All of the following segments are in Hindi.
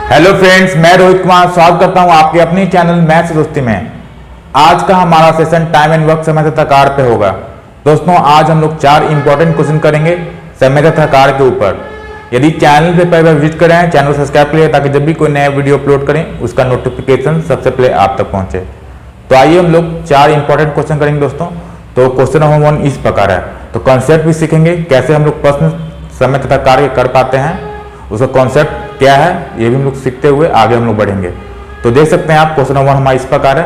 हेलो फ्रेंड्स, मैं रोहित कुमार स्वागत करता हूं आपके अपने चैनल मैथ्स दोस्ती में। आज का हमारा सेशन टाइम एंड वर्क समय तथा कार पे होगा। दोस्तों, आज हम लोग 4 इंपॉर्टेंट क्वेश्चन करेंगे समय तथा कार के ऊपर। यदि चैनल पे पहले विजिट करें हैं, चैनल सब्सक्राइब करिए ताकि जब भी कोई नया वीडियो अपलोड करें उसका नोटिफिकेशन सबसे पहले आप तक पहुंचे। तो आइए हम लोग 4 इंपॉर्टेंट क्वेश्चन करेंगे दोस्तों। तो क्वेश्चन नंबर 1 इस प्रकार है। तो कॉन्सेप्ट भी सीखेंगे, कैसे हम लोग प्रश्न समय तथा कार्य कर पाते हैं, उसका कॉन्सेप्ट क्या है ये भी हम लोग सीखते हुए आगे हम लोग बढ़ेंगे। तो देख सकते हैं आप, क्वेश्चन नंबर हमारा इस प्रकार है।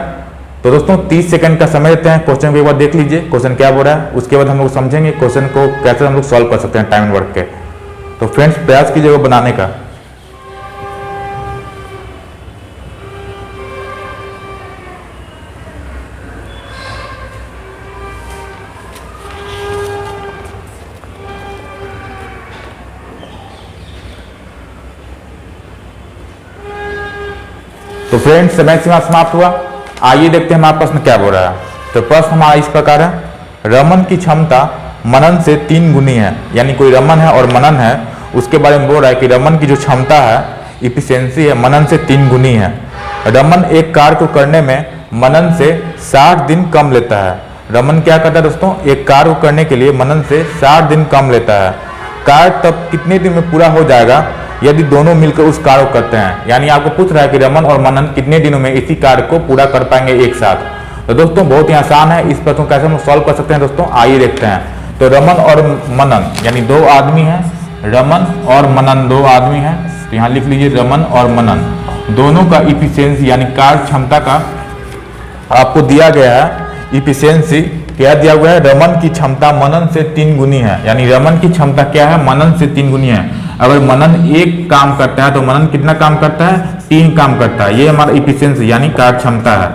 तो दोस्तों 30 सेकंड का समय देते हैं, क्वेश्चन को एक बार देख लीजिए क्वेश्चन क्या बोल रहा है, उसके बाद हम लोग समझेंगे क्वेश्चन को कैसे हम लोग सॉल्व कर सकते हैं टाइम एंड वर्क के। तो फ्रेंड्स, प्रयास कीजिए वो बनाने का। तो फ्रेंड्स, समय सीमा समाप्त हुआ। आइए देखते हैं हमारा प्रश्न क्या बोल रहा है। तो प्रश्न हमारा इस प्रकार है। रमन की क्षमता मनन से 3 गुनी है। यानी कोई रमन है और मनन है, उसके बारे में बोल रहा है कि रमन की जो क्षमता है, इफिशियंसी है, मनन से 3 गुनी है। रमन एक कार्य को करने में मनन से 60 दिन कम लेता है। रमन क्या करता है दोस्तों, एक कार्य को करने के लिए मनन से 60 दिन कम लेता है। कार्य तब कितने दिन में पूरा हो जाएगा यदि दोनों मिलकर उस कार्य को करते हैं। यानी आपको पूछ रहा है कि रमन और मनन कितने दिनों में इसी कार्य को पूरा कर पाएंगे एक साथ। तो दोस्तों बहुत ही आसान है, इस प्रश्न को कैसे हम सॉल्व कर सकते हैं दोस्तों, आइए देखते हैं। तो रमन और मनन यानी 2 आदमी हैं, रमन और मनन 2 आदमी हैं। तो यहाँ लिख लीजिए रमन और मनन दोनों का इफिशियंसी यानी कार्य क्षमता का आपको दिया गया है। इफिशियंसी क्या दिया हुआ है, रमन की क्षमता मनन से 3 गुनी है। यानी रमन की क्षमता क्या है, मनन से 3 गुनी है। अगर मनन एक काम करता है तो मनन कितना काम करता है, 3 काम करता है। ये हमारा इफिशियंसी यानी कार्य क्षमता है।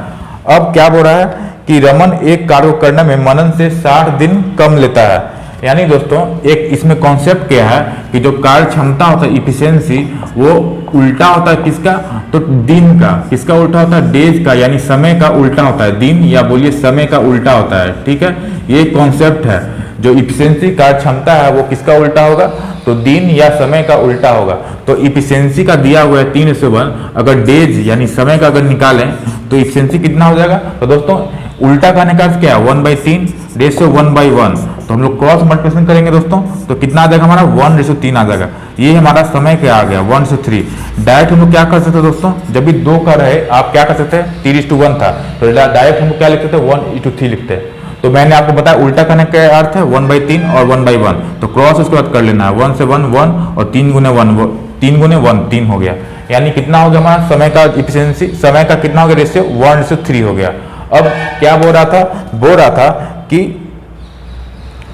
अब क्या बोल रहा है कि रमन एक कार्य को करने में मनन से 60 दिन कम लेता है। यानी दोस्तों एक इसमें कॉन्सेप्ट क्या है कि जो कार्य क्षमता होता है इफिशियंसी, वो उल्टा होता है किसका, तो दिन का। किसका उल्टा होता है, डेज का, यानी समय का उल्टा होता है। दिन या बोलिए समय का उल्टा होता है। ठीक है, ये कॉन्सेप्ट है। जो इफिशियंसी कार्य क्षमता है वो किसका उल्टा होगा, तो दिन या समय का उल्टा होगा। तो इफिशियंसी का दिया हुआ है 3:1। अगर डेज यानी समय का अगर निकालें तो इफिशियंसी कितना हो जाएगा। तो दोस्तों उल्टा करने का क्या है, 1/3 रेशियो 1/1। तो हम लोग क्रॉस मल्टीप्लिकेशन करेंगे दोस्तों, तो कितना आ जाएगा हमारा, 1:3 आ जाएगा। ये हमारा समय क्या आ गया, 1:3। डायरेक्ट हम लोग क्या कर सकते हैं दोस्तों, जब भी 2 का रहे आप क्या कर सकते हैं, 3:1 था तो डायरेक्ट हम लोग क्या लिख सकते हैं, 1:3 लिखते हैं। तो मैंने आपको बताया उल्टा करने का अर्थ है 1/3 और 1/1। तो क्रॉस उसके बाद कर लेना है, 1 से 1 1 और 3 गुने 1 3 गुने 1 3 हो गया। यानी कितना हो गया हमारा समय का इफिशियंसी, समय का कितना हो गया रेशियो, 1:3 हो गया। अब क्या बोल रहा था कि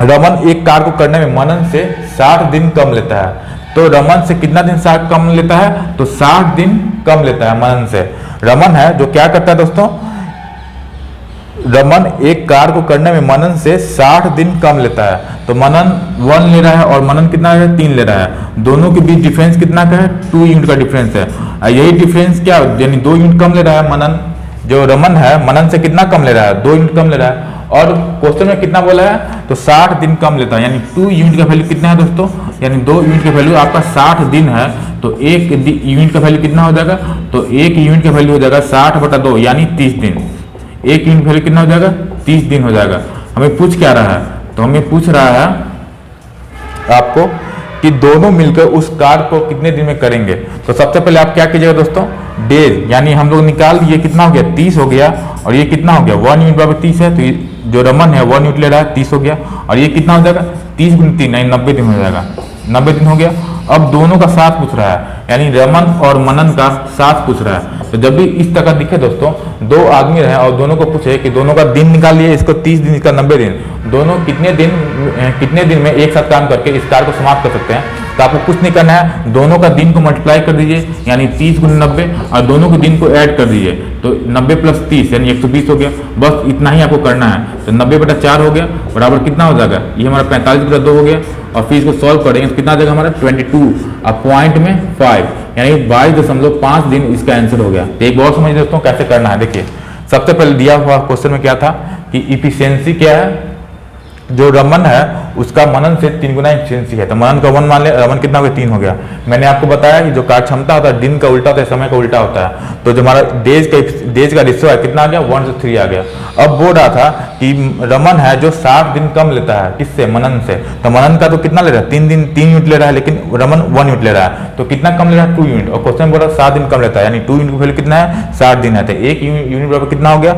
रमन एक कार्य को करने में मनन से 60 दिन कम लेता है। तो रमन से कितना दिन कम लेता है, तो 60 दिन कम लेता है मनन से। रमन है जो क्या करता है दोस्तों, रमन एक कार्य को करने में मनन से 60 दिन कम लेता है। तो मनन 1 ले रहा है और मनन कितना है, 3 ले रहा है। दोनों के बीच डिफरेंस कितना का है, 2 यूनिट का डिफरेंस है। यही डिफरेंस क्या यानी 2 यूनिट कम ले रहा है मनन। जो रमन है मनन से कितना कम ले रहा है, 2 यूनिट कम ले रहा है। और क्वेश्चन में कितना बोला है, तो 60 दिन कम लेता है। यानी 2 यूनिट का वैल्यू कितना है दोस्तों, यानी 2 यूनिट का वैल्यू आपका 60 दिन है। तो 1 यूनिट का वैल्यू कितना हो जाएगा, तो 1 यूनिट का वैल्यू हो जाएगा 60/2 यानी 30 दिन। 1 यूनिट वैल्यू कितना हो जाएगा, 30 दिन हो जाएगा। हमें पूछ क्या रहा है, तो हमें पूछ रहा है आपको कि दोनों मिलकर उस कार्य को कितने दिन में करेंगे। तो सबसे पहले आप क्या कीजिएगा दोस्तों, डेज यानी हम लोग निकाल, ये कितना हो गया, 30 हो गया। और ये कितना हो गया, 1 यूनिट बराबर 30 है। तो जो रमन है 1 यूनिट ले रहा है, 30 हो गया। और ये कितना हो जाएगा, 30 × 3 यानी 90 दिन हो जाएगा। 90 दिन हो गया। अब दोनों का साथ पूछ रहा है, यानी रमन और मनन का साथ पूछ रहा है। तो जब भी इस तरह दिखे दोस्तों, 2 आदमी रहे और दोनों को पूछे कि दोनों का दिन निकालिए, इसको 30 दिन, इसका 90 दिन, दोनों कितने दिन में एक साथ काम करके इस कार्य को समाप्त कर सकते हैं। तो आपको कुछ नहीं करना है, दोनों का दिन को मल्टीप्लाई कर दीजिए यानी 30 × 90 और दोनों के दिन को ऐड कर दीजिए। तो 90 + 30 यानी 120 हो गया। बस इतना ही आपको करना है। तो 90/4 हो गया बराबर कितना हो जाएगा, ये हमारा 45/2 हो गया। और फिर इसको सॉल्व करेंगे तो कितना आ जाएगा हमारा 22 और पॉइंट में 5 यानी 22.5 दिन इसका आंसर हो गया। तो एक बहुत समझ दोस्तों कैसे करना है। देखिए सबसे पहले दिया हुआ क्वेश्चन में क्या था कि इफिशियंसी क्या है, जो रमन है उसका मनन से 3 गुना एफिशिएंसी है। तो मनन का 1 मान लिया, रमन कितना हो गया 3 हो गया। मैंने आपको बताया कि जो कार्य क्षमता होता है दिन का उल्टा होता है, समय का उल्टा होता है। तो जो हमारा डेज का रेशियो है कितना आ गया 1 से 3 आ गया। अब बोल रहा था कि रमन है जो 60 दिन कम लेता है किससे, मनन से। तो मनन का तो कितना ले रहा है 3 यूनिट ले रहा है, लेकिन रमन 1 यूनिट ले रहा है। तो कितना कम ले रहा है 2 यूनिट। और क्वेश्चन बोल रहा है 7 दिन कम लेता है, यानी 2 यूनिट की वैल्यू कितना है 60 दिन है। तो 1 यूनिट बराबर कितना हो गया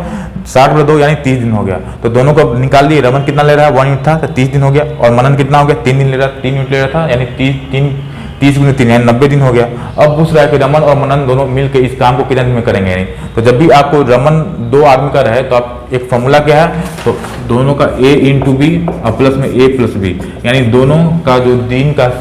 60/2 यानी 30 दिन हो गया। तो दोनों को निकाल दिए, रमन कितना ले रहा है 1 यूनिट था तो 30 दिन हो गया, और मनन कितना हो गया 3 दिन ले रहा, 3 यूनिट ले रहा था, यानी 30 गुने 3 यानी 90 दिन हो गया। अब पूछ रहा है कि रमन और मनन दोनों मिलकर इस काम को कितने दिन में करेंगे। नहीं तो जब भी आपको रमन 2 आदमी का रहे तो आप एक फॉर्मूला क्या है, तो दोनों का a इंटू बी और प्लस में a प्लस बी, यानी दोनों का जो दिन का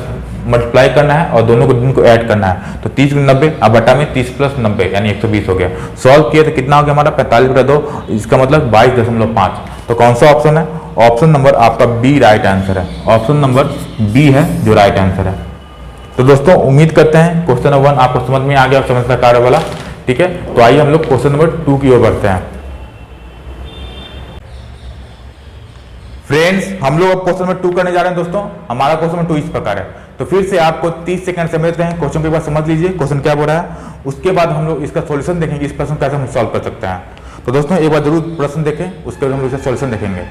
मल्टीप्लाई करना है और दोनों को दिन को ऐड करना है। तो 30 गुने 90 अब बटा में 30 प्लस 90 यानी 120 हो गया। सॉल्व किए तो कितना हो गया हमारा 45/2, इसका मतलब 22.5। तो कौन सा ऑप्शन है, ऑप्शन नंबर आपका बी राइट आंसर है। ऑप्शन नंबर बी है जो राइट आंसर है। तो दोस्तों उम्मीद करते हैं क्वेश्चन नंबर 1 आपको समझ में आ गया, समझता कार्य वाला, ठीक है। तो आइए हम लोग क्वेश्चन नंबर 2 की ओर बढ़ते हैं। फ्रेंड्स हम लोग अब क्वेश्चन नंबर 2 करने जा रहे हैं दोस्तों। हमारा क्वेश्चन नंबर 2 इस प्रकार है। तो फिर से आपको 30 सेकंड समझते हैं, क्वेश्चन के बाद समझ लीजिए क्वेश्चन क्या बोल रहा है, उसके बाद हम लोग इसका सॉल्यूशन देखेंगे, इस प्रश्न कैसे हम सॉल्व कर सकते हैं। तो दोस्तों एक बार जरूर प्रश्न देखें, उसके बाद हम लोग इसका सॉल्यूशन देखेंगे।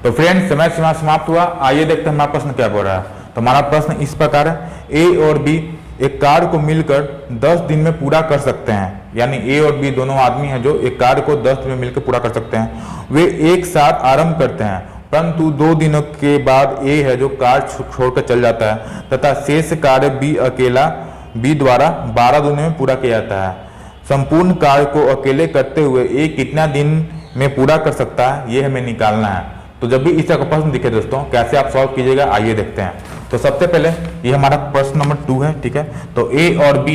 तो फ्रेंड्स समय सीमा समाप्त हुआ। आइए देखते हैं हमारा प्रश्न क्या बोल रहा है। तो हमारा प्रश्न इस प्रकार है, ए और बी एक कार्य को मिलकर 10 दिन में पूरा कर सकते हैं, यानी ए और बी दोनों आदमी हैं जो एक कार्य को 10 दिन में मिलकर पूरा कर सकते हैं। वे एक साथ आरंभ करते हैं, परंतु 2 दिनों के बाद ए है जो कार्य छोड़कर चल जाता है तथा शेष कार्य बी अकेला बी द्वारा 12 दिनों में पूरा किया जाता है। संपूर्ण कार्य को अकेले करते हुए ए कितना दिन में पूरा कर सकता है, ये हमें निकालना है। तो जब भी इस तरह का प्रश्न दिखे दोस्तों कैसे आप सॉल्व कीजिएगा, आइए देखते हैं। तो सबसे पहले ये हमारा प्रश्न नंबर 2 है, ठीक है। तो ए और बी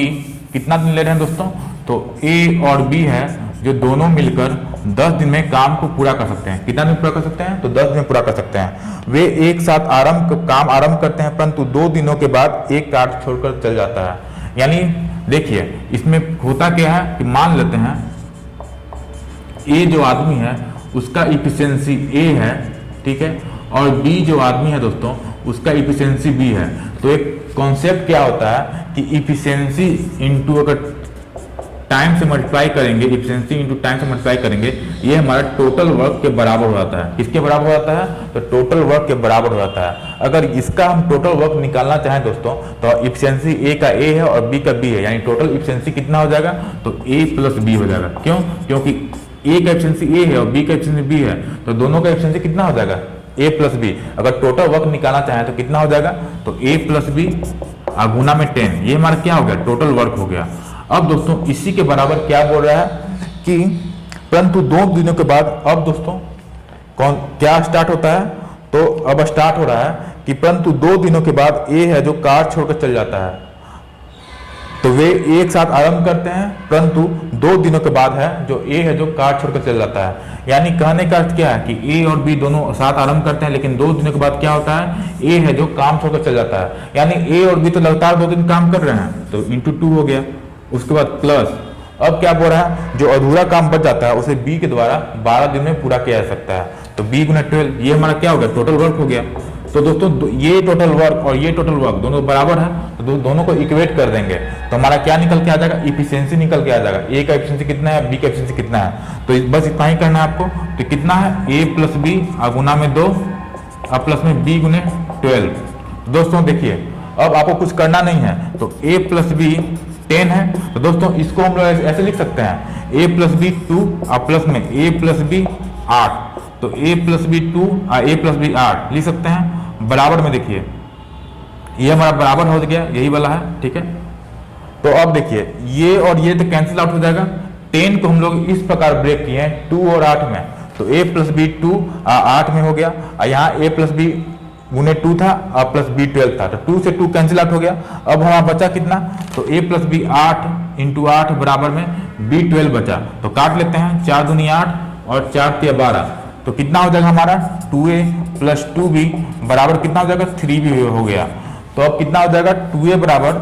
कितना दिन ले रहे हैं दोस्तों, तो ए और बी है जो दोनों मिलकर 10 दिन में काम को पूरा कर सकते हैं। कितना दिन पूरा कर सकते हैं, तो 10 दिन में पूरा कर सकते हैं। वे एक साथ काम आरंभ करते हैं, परंतु 2 दिनों के बाद एक कार्य छोड़कर चल जाता है। यानी देखिए इसमें होता क्या है कि मान लेते हैं ए जो आदमी है उसका इफिशियंसी ए है, ठीक है, और बी जो आदमी है दोस्तों उसका इफिशियंसी बी है। तो एक कॉन्सेप्ट क्या होता है कि इफिशियंसी इंटू अगर टाइम से मल्टीप्लाई करेंगे, इफिशियंसी इंटू टाइम से मल्टीप्लाई करेंगे, ये हमारा टोटल वर्क के बराबर हो जाता है। किसके बराबर हो जाता है, तो टोटल वर्क के बराबर हो जाता है। अगर इसका हम टोटल वर्क निकालना चाहें दोस्तों तो इफिशियंसी ए का ए है और बी का बी है, यानी टोटल इफिशियंसी कितना हो जाएगा, तो ए प्लस बी हो जाएगा। क्यों, क्योंकि ए का एफिशिएंसी ए है और बी का एफिशिएंसी बी है, तो दोनों का एफिशिएंसी कितना हो जाएगा ए प्लस बी। अगर टोटल वर्क निकालना चाहें तो कितना हो जाएगा, तो ए प्लस बी गुना में 10, ये हमारा क्या हो गया टोटल वर्क हो गया। अब दोस्तों इसी के बराबर क्या बोल रहा है कि परंतु 2 दिनों के बाद, अब दोस्तों कौन क्या स्टार्ट होता है, तो अब स्टार्ट हो रहा है कि परंतु 2 दिनों के बाद ए है जो कार छोड़कर चल जाता है। तो वे एक साथ आरंभ करते हैं, परंतु 2 दिनों के बाद है जो ए है जो कार छोड़कर चल जाता है। यानी कहने का अर्थ क्या है कि ए और बी दोनों साथ आरंभ करते हैं, लेकिन 2 दिनों के बाद क्या होता है, ए है जो काम छोड़कर चल जाता है। यानी ए और बी तो लगातार 2 दिन काम कर रहे हैं, तो इंटू 2 हो गया। उसके बाद प्लस, अब क्या बोल रहा है, जो अधूरा काम बच जाता है उसे बी के द्वारा 12 दिन में पूरा किया जा सकता है। तो बी गुना 12, ये हमारा क्या हो गया टोटल वर्क हो गया। तो दोस्तों ये टोटल वर्क और ये टोटल वर्क दोनों बराबर है, तो दोनों को इक्वेट कर देंगे तो हमारा क्या निकल के आ जाएगा, इफिशियंसी निकल के आ जाएगा। ए का इफिशियंसी कितना है, बी का इफिशियंसी कितना है, तो बस इतना ही करना है आपको। तो कितना है, ए प्लस बी गुना में 2 और प्लस में बी गुने 12। दोस्तों देखिए अब आपको कुछ करना नहीं है, तो ए प्लस बी 10 है, तो दोस्तों इसको हम लोग ऐसे लिख सकते हैं, ए प्लस बी 2 और प्लस में ए प्लस बी 8, तो ए प्लस बी 2 और ए प्लस बी 8 लिख सकते हैं। बराबर में देखिए ये हमारा बराबर हो गया, यही वाला है, ठीक है। तो अब देखिए ये और ये तो कैंसिल आउट हो जाएगा। 10 को हम लोग इस प्रकार ब्रेक किए हैं 2 और 8 में, तो a प्लस बी 2 8 में हो गया, और यहाँ a प्लस बी गुने 2 था और प्लस बी 12 था, तो 2 से 2 कैंसिल आउट हो गया। अब हमारा बचा कितना, तो a प्लस बी 8 इंटू 8 बराबर में B12 बचा, तो काट लेते हैं, 4 दूनी 8 और 4 तिया 12, तो कितना हो जाएगा हमारा 2a प्लस 2b बराबर कितना हो जाएगा 3b हो गया। तो अब कितना हो जाएगा 2a बराबर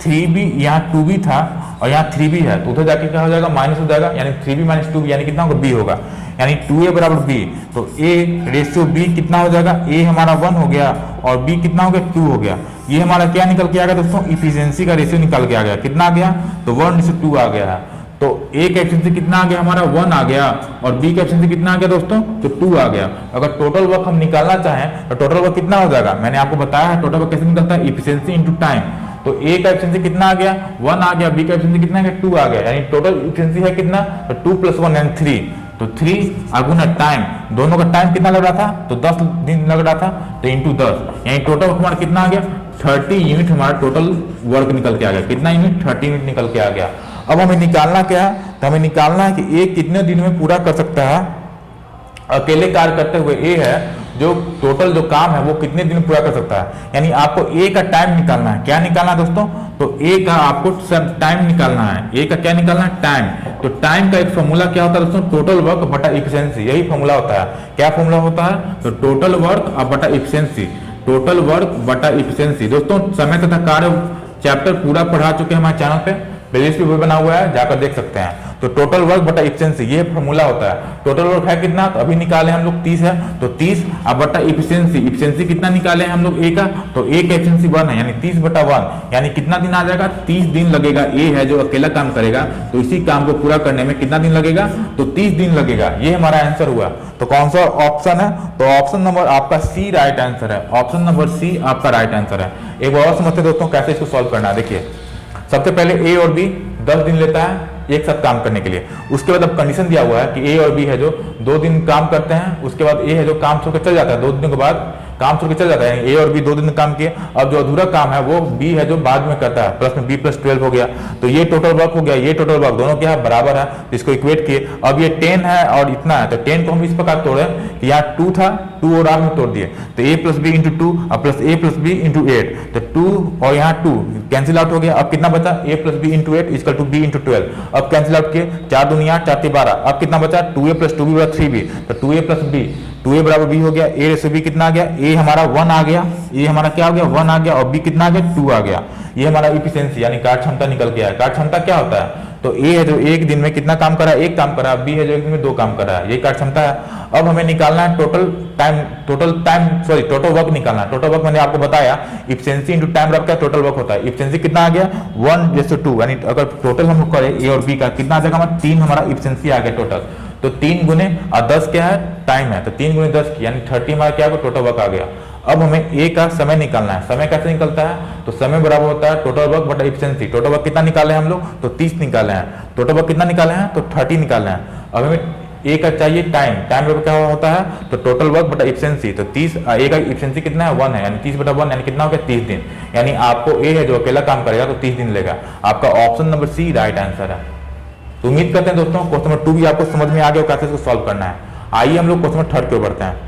3b, यहाँ 2b था और यहाँ 3b है, तो उधर जाके क्या हो जाएगा माइनस हो जाएगा, यानी 3b माइनस 2b यानी कितना होगा b होगा, यानी 2a बराबर b। तो a रेशियो b कितना हो जाएगा, a हमारा 1 हो गया और b कितना हो गया 2 हो गया। ये हमारा क्या निकल के आ गया दोस्तों, इफिशियंसी का रेशियो निकल के आ गया, कितना आ गया तो 1:2 आ गया है। तो a का एफिशिएंसी कितना आ गया हमारा 1 आ गया और b का एफिशिएंसी कितना आ गया दोस्तों, तो 2 आ गया। अगर टोटल वर्क हम निकालना चाहें तो टोटल वर्क कितना हो जाएगा, मैंने आपको बताया है टोटल वर्क कैसे निकलता है, इफिशिएंसी इनटू टाइम। तो a का एफिशिएंसी कितना आ गया 1 आ गया, b का एफिशिएंसी कितना आ गया 2 आ गया, यानी टोटल एफिशिएंसी है कितना, तो 2 + 1 यानी 3। तो 3 अगुना टाइम, दोनों का टाइम कितना लग रहा था, तो 10 दिन लग रहा था, तो इंटू 10 यानी टोटल वर्क हमारा कितना आ गया 30 यूनिट हमारा टोटल वर्क निकल के आ गया। कितना यूनिट, 30 यूनिट निकल के आ गया। अब हमें निकालना क्या है, तो हमें निकालना है कि ए कितने दिन में पूरा कर सकता है, अकेले कार्य करते हुए ए है जो टोटल जो काम है वो कितने दिन में पूरा कर सकता है। यानी आपको ए का टाइम निकालना है, क्या निकालना है दोस्तों, तो ए का आपको सब टाइम निकालना है, ए का क्या निकालना है टाइम। तो टाइम का एक फॉर्मूला क्या होता है दोस्तों, टोटल वर्क बटा इफिशिएंसी, यही फॉर्मूला होता है। क्या फॉर्मूला होता है, तो टोटल वर्क बटा इफिशिएंसी, टोटल वर्क बटा इफिशिएंसी। दोस्तों समय तथा कार्य चैप्टर पूरा पढ़ा चुके हैं हमारे चैनल पे, प्लेलिस्ट भी बना हुआ है, जाकर देख सकते हैं। तो टोटल वर्क बटा इफिशिएंसी ये फॉर्मूला होता है। टोटल वर्क है कितना, तो अभी निकाले हम लोग 30 है, तो 30 अब बटा इफिशिएंसी, इफिशिएंसी कितना निकाले हम लोग ए का, तो ए का इफिशिएंसी 1 है, यानी 30 बटा 1 यानी कितना दिन आ जाएगा 30 दिन लगेगा। ए है जो अकेला काम करेगा, तो इसी काम को पूरा करने में कितना दिन लगेगा, तो 30 दिन लगेगा। ये हमारा आंसर हुआ। तो कौन सा ऑप्शन है, तो ऑप्शन नंबर आपका सी राइट आंसर है, ऑप्शन नंबर सी आपका राइट आंसर है। एक बार और समझते दोस्तों कैसे इसको सॉल्व करना है। देखिए सबसे पहले ए और बी 10 दिन लेता है एक साथ काम करने के लिए। उसके बाद अब कंडीशन दिया हुआ है कि ए और बी है जो 2 दिन काम करते हैं, उसके बाद ए है जो काम छोड़ के चल जाता है, 2 दिनों के बाद काम छोड़ के चल जाता है। ए और बी 2 दिन काम किए, अब जो अधूरा काम है वो बी है जो बाद में करता है, प्लस में बी प्लस 12 हो गया। तो ये टोटल वर्क हो गया, ये टोटल वर्क दोनों क्या है बराबर है, तो इसको इक्वेट किए। अब ये 10 है और इतना है, तो 10 को हम इस प्रकार तोड़े कि यहाँ 2 था, 2 और आर में तोड़ दिए, तो a प्लस बी इंटू 2 और plus a plus B into 8, तो 2 और यहाँ 2 कैंसिल आउट हो गया। अब कितना बचा, a plus B into 8 equal to B into 12। अब कैंसिल आउट किए, 4 दूनी 8 4 12, अब कितना बचा 2a प्लस 2b बराबर 3b, तो 2a प्लस b, 2a बराबर b हो गया। a रेशो b कितना आ गया, a हमारा 1 आ गया, a हमारा क्या हो गया 1 आ गया और b कितना आ गया 2 आ गया। ये हमारा इफिशिएंसी यानी कार्य क्षमता निकल के आया। कार्य क्षमता क्या होता है, तो a है जो एक दिन में कितना काम कर रहा है, एक काम कर रहा है, b है जो एक दिन में 2 काम कर रहा है, ये कार्य क्षमता है। अब हमें निकालना है टोटल वर्क निकालना है। टोटल वर्क मैंने आपको बताया इफिशिएंसी इनटू टाइम बराबर क्या टोटल वर्क होता है। इफिशिएंसी कितना आ गया 1:2, यानी अगर टोटल हम करें ए और बी का कितना आ जाएगा हमारा 3 हमारा इफिशिएंसी आ गया टोटल। तो 3 गुने और 10 क्या है टाइम है, तो 3 गुने 10 यानी 30 हमारा क्या होगा टोटल वर्क आ गया। अब हमें ए का समय निकालना है। समय कैसे निकलता है, तो समय बराबर होता है टोटल वर्क बटा इफिशिएंसी। टोटल वर्क कितना निकाले हैं हम लोग, तो 30 निकाले हैं। टोटल वर्क कितना निकाले हैं, तो 30 निकाले हैं। अब हमें ए का चाहिए टाइम, टाइम बराबर क्या होता है, तो टोटल वर्क बटा इफिशिएंसी। तो 30 ए का इफिशिएंसी कितना है 1 है, यानी 30 बटा 1 यानी कितना हो गया 30 दिन। यानी आपको ए है जो अकेला काम करेगा तो 30 दिन लेगा। आपका option number C right answer है। तो उम्मीद करते हैं दोस्तों क्वेश्चन नंबर 2 भी आपको समझ में आ गया कैसे इसको सॉल्व करना है। आइए हम लोग क्वेश्चन नंबर 3 की ओर बढ़ते हैं।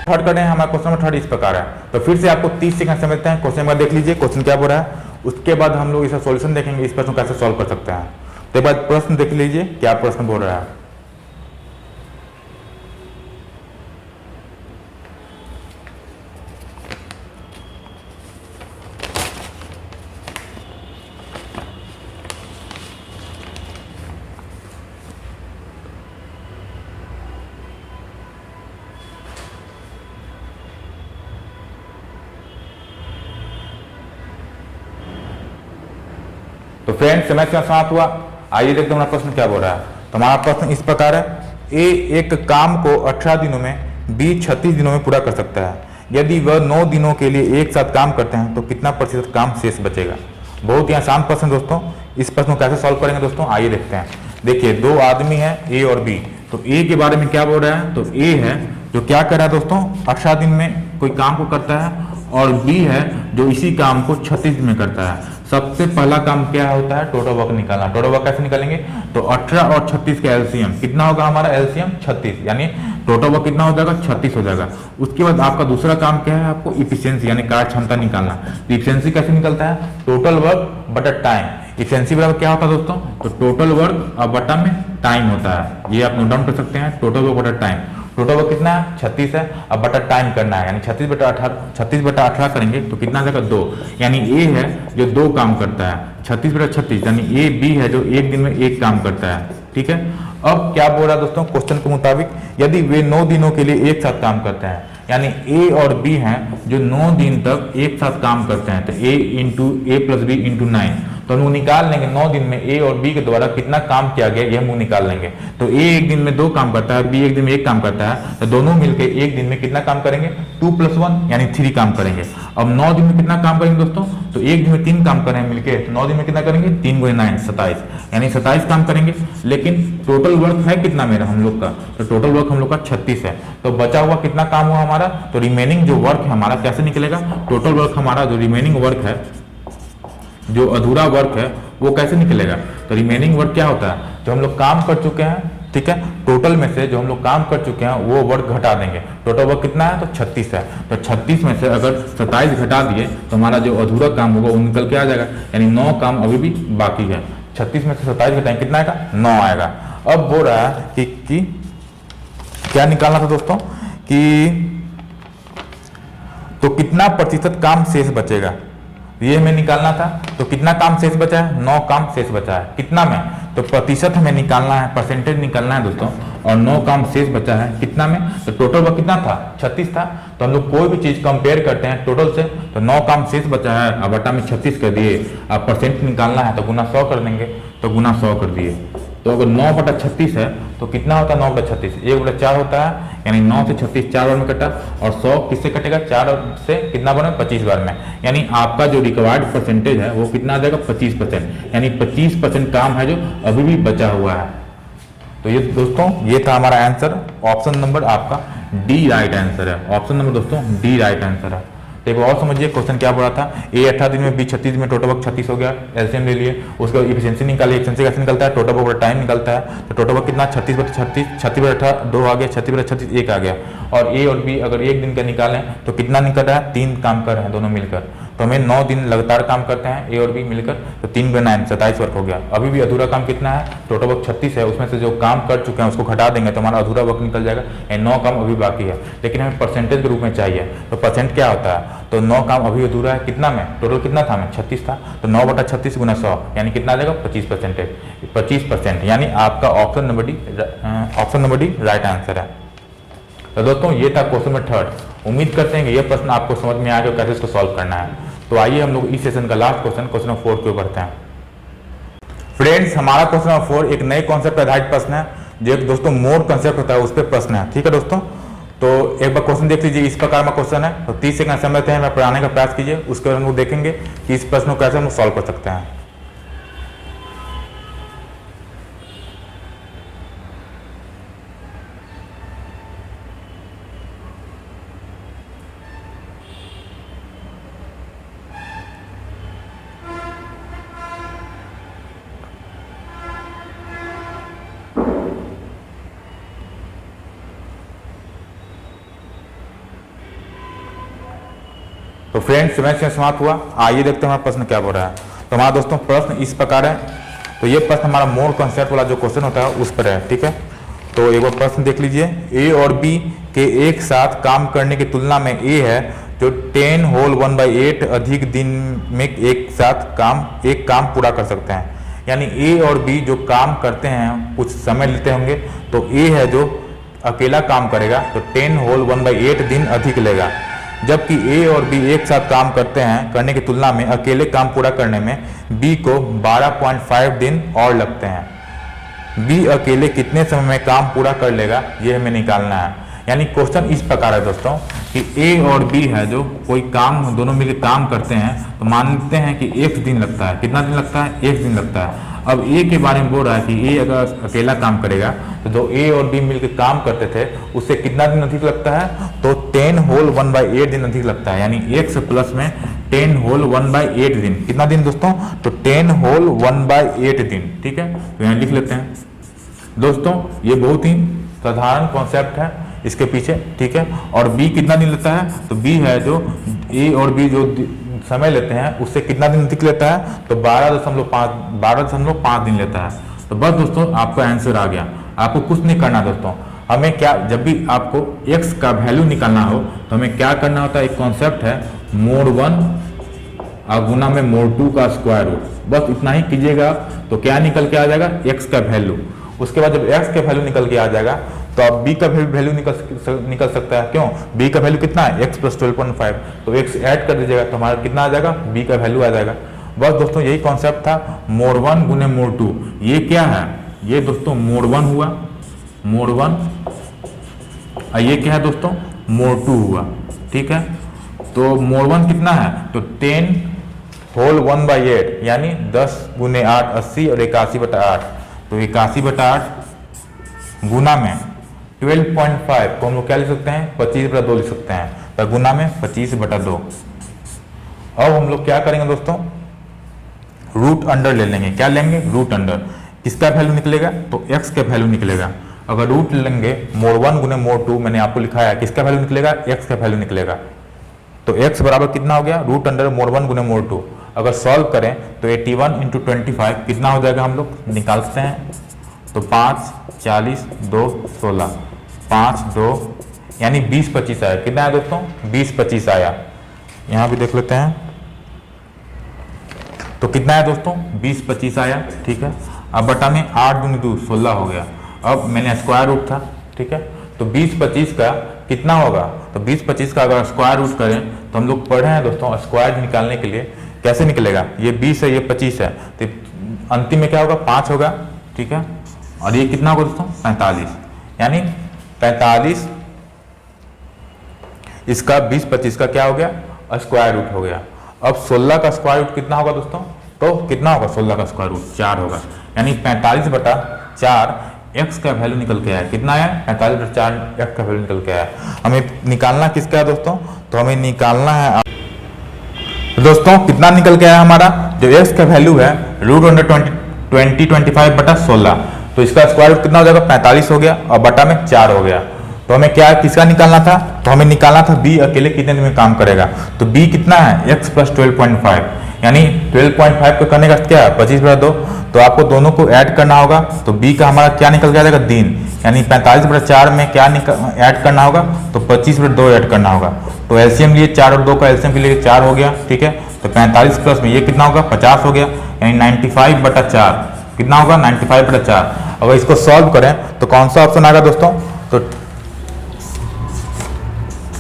थर्ड करते हैं, हमारा क्वेश्चन नंबर 3 इस प्रकार है। तो फिर से आपको 30 सेकंड समझते हैं। क्वेश्चन नंबर देख लीजिए, क्वेश्चन क्या बोल रहा है, उसके बाद हम लोग इसका सॉल्यूशन देखेंगे, इस प्रश्न को कैसे सॉल्व कर सकते हैं। तो एक बार प्रश्न देख लीजिए क्या प्रश्न बोल रहा है। तो फ्रेंड्स समय का समाप्त हुआ। आइए देखते हैं हमारा प्रश्न क्या बोल रहा है। तो हमारा प्रश्न इस प्रकार है, ए एक काम को 18 दिनों में, बी 36 दिनों में पूरा कर सकता है। यदि वह 9 दिनों के लिए एक साथ काम करते हैं तो कितना प्रतिशत काम शेष बचेगा। बहुत ही आसान प्रश्न दोस्तों। इस प्रश्न को कैसे सॉल्व करेंगे दोस्तों, आइए देखते हैं। देखिए 2 आदमी हैं ए और बी। तो ए के बारे में क्या बोल रहा है, तो ए है जो क्या कर रहा है दोस्तों 18 दिन में कोई काम को करता है, और बी है जो इसी काम को 36 दिन में करता है। सबसे पहला काम क्या होता है, टोटल वर्क निकालना। टोटल वर्क कैसे निकालेंगे, तो 18 और 36 का एलसीएम कितना होगा हमारा, एलसीएम 36, यानी टोटल वर्क कितना हो जाएगा 36 हो जाएगा। उसके बाद आपका दूसरा काम क्या है, आपको इफिशिएंसी यानी कार्य क्षमता निकालना। तो इफिशिएंसी कैसे निकलता है, टोटल वर्क बटा टाइम। इफिशिएंसी बराबर क्या होता है दोस्तों, तो टोटल वर्क और बटा में टाइम होता है। ये आप नोट डाउन कर सकते हैं, टोटल वर्क बटा टाइम। टोटल वर्क कितना है 36 है, अब बटा टाइम करना है, यानी 36/18 करेंगे तो कितना आ जाएगा 2, यानी ए है जो 2 काम करता है, 36/36 यानी ए बी है जो एक दिन में 1 काम करता है। ठीक है, अब क्या बोल रहा है दोस्तों क्वेश्चन के मुताबिक, यदि वे 9 दिनों के लिए एक साथ काम करते हैं, यानी ए और बी हैं जो 9 दिन तक एक साथ काम करते हैं, तो a + b × 9, तो हम लोग निकाल लेंगे 9 दिन में ए और बी के द्वारा कितना काम किया गया, ये हम लोग निकाल लेंगे। तो ए एक दिन में 2 काम करता है, बी एक दिन में 1 काम करता है, तो दोनों मिलकर एक दिन में कितना काम करेंगे, 2 + 1 यानी 3 काम करेंगे। अब 9 दिन में कितना काम करेंगे दोस्तों, तो एक दिन में 3 काम करेंगे मिलकर, तो 9 दिन में कितना करेंगे, 3 × 9 27, यानी 27 काम करेंगे। लेकिन टोटल वर्क है कितना मेरा हम लोग का, तो टोटल वर्क हम लोग का 36 है, तो बचा हुआ कितना काम हुआ हमारा, तो रिमेनिंग जो वर्क है हमारा कैसे निकलेगा, टोटल वर्क हमारा जो रिमेनिंग वर्क है, जो अधूरा वर्क है वो कैसे निकलेगा, तो रिमेनिंग वर्क क्या होता है, जो हम लोग काम कर चुके हैं, ठीक है, टोटल में से जो हम लोग काम कर चुके हैं वो वर्क घटा देंगे। टोटल वर्क कितना है, तो 36 है, तो 36 में से अगर 27 घटा दिए तो हमारा जो अधूरा काम होगा वो निकल के आ जाएगा, यानी 9 काम अभी भी बाकी है। 36 में से 27 घटाएंगे कितना आएगा, 9 आएगा। अब बोल रहा है कि क्या निकालना था दोस्तों, कि तो कितना प्रतिशत काम शेष बचेगा, ये हमें निकालना था। तो कितना काम शेष बचा है, 9 काम शेष बचा है, कितना में, तो प्रतिशत हमें निकालना है, परसेंटेज निकालना है दोस्तों, और 9 काम शेष बचा है कितना में, तो टोटल वर्क कितना था 36 था, तो हम लोग कोई भी चीज कंपेयर करते हैं टोटल से, तो 9 काम शेष बचा है, अब बटा में 36 कर दिए, अब परसेंट निकालना है तो गुना 100 कर देंगे, तो गुना 100 कर दिए। तो अगर 9/36 है तो कितना होता है 9/36, 1/4 होता है, यानी 9 से 36 4 बार में कटा, और 100 किससे कटेगा, 4 से कितना बने 25 बार में, यानी आपका जो रिक्वायर्ड परसेंटेज है वो कितना आ जाएगा 25%, यानी 25% काम है जो अभी भी बचा हुआ है। तो ये दोस्तों ये था हमारा आंसर, ऑप्शन नंबर आपका डी राइट आंसर है, ऑप्शन नंबर दोस्तों डी राइट आंसर है। तो एक और समझिए क्वेश्चन क्या बोला था, ए 18 दिन में, बी 36 दिन में, टोटल वर्क 36 हो गया, एलसीएम ले लिए, उसका इफिशिएंसी निकालिए, इफिशिएंसी कैसे निकलता है, टोटल वर्क टाइम निकलता है, तो टोटल वर्क कितना 36/36, 36/18 2 आ गया, 36/36 1 आ गया, और ए और बी अगर एक दिन का निकालें तो कितना निकल रहा है, 3 काम कर रहे हैं दोनों मिलकर, तो हमें 9 दिन लगातार काम करते हैं ए और बी मिलकर, तो 3 × 9 27 वर्क हो गया। अभी भी अधूरा काम कितना है, टोटल वर्क 36 है, उसमें से जो काम कर चुके हैं उसको घटा देंगे तो हमारा अधूरा वर्क निकल जाएगा, 9 काम अभी बाकी है, लेकिन हमें परसेंटेज के रूप में चाहिए, तो परसेंट क्या होता है, तो 9 काम अभी अधूरा है कितना में, टोटल कितना था में 36 था, तो 9/36 × 100 यानी कितना आ जाएगा 25%, यानी आपका option number D right answer है। तो दोस्तों ये था क्वेश्चन नंबर 3। उम्मीद करते हैं कि ये प्रश्न आपको समझ में आ गया कैसे इसको सॉल्व करना है। तो आइए हम लोग इस सेशन का लास्ट क्वेश्चन नंबर 4 के ऊपर बढ़ते हैं। फ्रेंड्स हमारा क्वेश्चन नंबर 4 एक नए कॉन्सेप्ट पर आधारित प्रश्न है, जो एक दोस्तों मोर कॉन्सेप्ट होता है उस पर प्रश्न है। ठीक है दोस्तों, तो एक बार क्वेश्चन देख लीजिए, इस प्रकार का क्वेश्चन है, तो 30 सेकंड समय देते हैं, मैं पढ़ाने का प्रयास कीजिए, उसके बाद हम लोग देखेंगे कि इस प्रश्न को कैसे हम सॉल्व कर सकते हैं। तो फ्रेंड्स समय समाप्त हुआ, आइए देखते हैं हमारा प्रश्न क्या बोल रहा है। तो हमारा दोस्तों प्रश्न इस प्रकार है, तो ये प्रश्न हमारा मोर कॉन्सेप्ट वाला जो क्वेश्चन होता है उस पर है। ठीक है, तो एक बार प्रश्न देख लीजिए, ए और बी के एक साथ काम करने की तुलना में ए है जो 10 होल 1/8 अधिक दिन में एक काम पूरा कर सकते हैं, यानी ए और बी जो काम करते हैं कुछ समय लेते होंगे, तो ए है जो अकेला काम करेगा तो 10 होल 1/8 दिन अधिक लेगा, जबकि ए और बी एक साथ काम करने की तुलना में अकेले काम पूरा करने में बी को 12.5 दिन और लगते हैं। बी अकेले कितने समय में काम पूरा कर लेगा ये हमें निकालना है। यानी क्वेश्चन इस प्रकार है दोस्तों कि ए और बी है जो कोई काम दोनों मिलकर काम करते हैं, तो मानते हैं कि 1 दिन लगता है, कितना दिन लगता है 1 दिन लगता है। अब ए के बारे में बोल रहा है कि ए अगर अकेला काम करेगा तो जो ए और बी मिलकर काम करते थे उससे कितना दिन अधिक लगता है, तो 10 होल 1/8 दिन अधिक लगता है, यानी 1 से प्लस में 10 होल 1/8 दिन, कितना दिन दोस्तों, तो 10 होल 1/8 दिन। ठीक है, तो यहाँ लिख लेते हैं दोस्तों, ये बहुत ही साधारण कॉन्सेप्ट है इसके पीछे। ठीक है, और बी कितना दिन लगता है, तो बी है जो ए और बी जो समय लेते हैं उससे कितना दिन अधिक लेता है, तो 12.5 दिन लेता है। तो बस दोस्तों आपका आंसर आ गया। आपको कुछ नहीं करना दोस्तों, हमें क्या, जब भी आपको x का वैल्यू निकालना हो तो हमें क्या करना होता है, एक कॉन्सेप्ट है मोड 1 और गुना में मोड 2 का स्क्वायर रूट, बस इतना ही कीजिएगा तो क्या निकल के आ जाएगा, x का वैल्यू। उसके बाद जब x का वैल्यू निकल के आ जाएगा तो अब b का वैल्यू निकल सकता है। क्यों, b का वैल्यू कितना है, x + 12.5, तो x ऐड कर दीजिएगा तो हमारा कितना आ जाएगा, b का वैल्यू आ जाएगा। बस दोस्तों यही कॉन्सेप्ट था मोड 1 गुने मोड 2। ये क्या है, ये दोस्तों मोड 1 हुआ, मोड 1, और ये क्या है दोस्तों, मोड 2 हुआ। ठीक है, तो मोड 1 कितना है, तो 10 होल 1/8 यानी 10 गुने 8 80 और 81/8, तो 81/8 गुना में 12.5 को हम लोग क्या लिख सकते हैं, 25/2 लिख सकते हैं, तो गुना में 25/2। अब हम लोग क्या करेंगे दोस्तों, रूट अंडर ले लेंगे। क्या लेंगे, रूट अंडर। किसका वैल्यू निकलेगा, तो x का वैल्यू निकलेगा। अगर रूट लेंगे मोड 1 गुने मोड 2, मैंने आपको लिखाया किसका वैल्यू निकलेगा, x का वैल्यू निकलेगा। तो x बराबर कितना हो गया, रूट अंडर मोड 1 गुने मोड 2। अगर सॉल्व करें तो 81 × 25 कितना हो जाएगा, हम लोग निकाल सकते हैं। तो 5 40 2 16 5 2 यानी 20 25 आया। कितना है दोस्तों, 20 25 आया। यहाँ भी देख लेते हैं तो कितना है दोस्तों, 20 25 आया। ठीक है, अब बटा में 8 दूनी 2 16 हो गया। अब मैंने स्क्वायर रूट था, ठीक है, तो 20 25 का कितना होगा, तो 20 25 का अगर स्क्वायर रूट करें तो हम लोग पढ़े हैं दोस्तों स्क्वायर निकालने के लिए कैसे निकलेगा, ये 20 है ये 25 है, तो अंतिम में क्या होगा, 5 होगा। ठीक है, और ये कितना होगा दोस्तों, 45, यानी 45 इसका 20 25 का क्या हो गया, स्क्वायर रूट हो गया। अब 16 का स्क्वायर रूट कितना होगा दोस्तों, तो कितना होगा 16 का स्क्वायर रूट 4 होगा, यानी 45/4 x का वैल्यू निकल के आया। कितना आया, 45/4 x का वैल्यू निकल के आया। हमें निकालना किसका है दोस्तों, तो हमें निकालना है दोस्तों कितना निकल के आया हमारा, जो x का वैल्यू है रूट अंडर 25/16, तो इसका स्क्वायर रूट कितना हो जाएगा, 45 हो गया और बटा में 4 हो गया। तो हमें क्या किसका निकालना था, तो हमें निकालना था b अकेले कितने दिन में काम करेगा। तो b कितना है, x + 12.5, यानी 12.5 को करने का क्या है, 25/2, तो आपको दोनों को ऐड करना होगा। तो b का हमारा क्या निकल के आ जाएगा, दिन, यानी 45/4 में क्या ऐड करना होगा, तो 25/2 ऐड करना होगा। तो एलसीएम लिए 4 और 2 का एलसीएम के लिए 4 हो गया। ठीक है, तो 45 प्लस में ये कितना होगा, 50 हो गया, यानी 95/4 कितना होगा, 95/4। अगर इसको सॉल्व करें तो कौन सा ऑप्शन आएगा दोस्तों, तो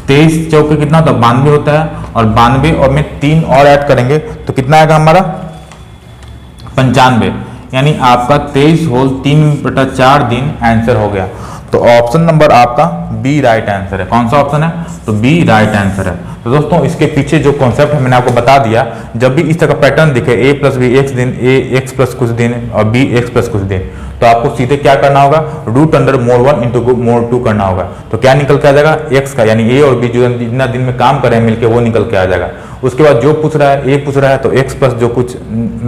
23 चौके कितना होता है, 92 होता है, और 92 और में 3 और ऐड करेंगे तो कितना आएगा हमारा, 95, यानी आपका 23 होल 3/4 दिन आंसर हो गया। तो ऑप्शन नंबर आपका बी राइट आंसर है। कौन सा ऑप्शन है, तो बी राइट आंसर है। तो दोस्तों इसके पीछे जो कॉन्सेप्ट है मैंने आपको बता दिया। जब भी इस तरह का पैटर्न दिखे a + b x दिन, a x + कुछ दिन और b x + कुछ दिन, तो आपको सीधे क्या करना होगा, रूट अंडर मोड 1 × मोड 2 करना होगा। तो क्या निकल के आ जाएगा, x का, यानी a और b जो जितना दिन में काम करें मिलके वो निकल के आ जाएगा। उसके बाद जो पूछ रहा है, a पूछ रहा है तो x प्लस जो कुछ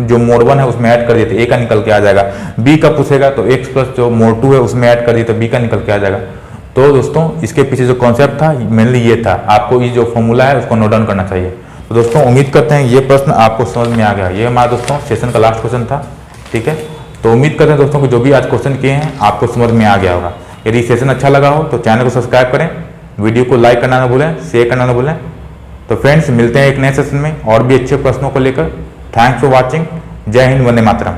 जो मोड 1 है उसमें ऐड कर दिए तो a का निकल के आ जाएगा। b का पूछेगा तो x प्लस जो मोड 2 है उसमें ऐड कर दिए तो b का निकल के आ जाएगा। तो दोस्तों इसके पीछे जो कॉन्सेप्ट था मेनली ये था, आपको ये जो फॉर्मूला है उसको नोट डाउन करना चाहिए। तो दोस्तों उम्मीद करते हैं ये प्रश्न आपको समझ में आ गया। ये हमारा दोस्तों सेशन का लास्ट क्वेश्चन था। ठीक है, तो उम्मीद करते हैं दोस्तों कि जो भी आज क्वेश्चन किए हैं आपको समझ में आ गया होगा। यदि सेशन अच्छा लगा हो तो चैनल को सब्सक्राइब करें, वीडियो को लाइक करना ना भूलें, शेयर करना ना भूलें। तो फ्रेंड्स मिलते हैं एक नए सेशन में और भी अच्छे प्रश्नों को लेकर। Thanks for watching. जय हिंद, वंदे मातरम।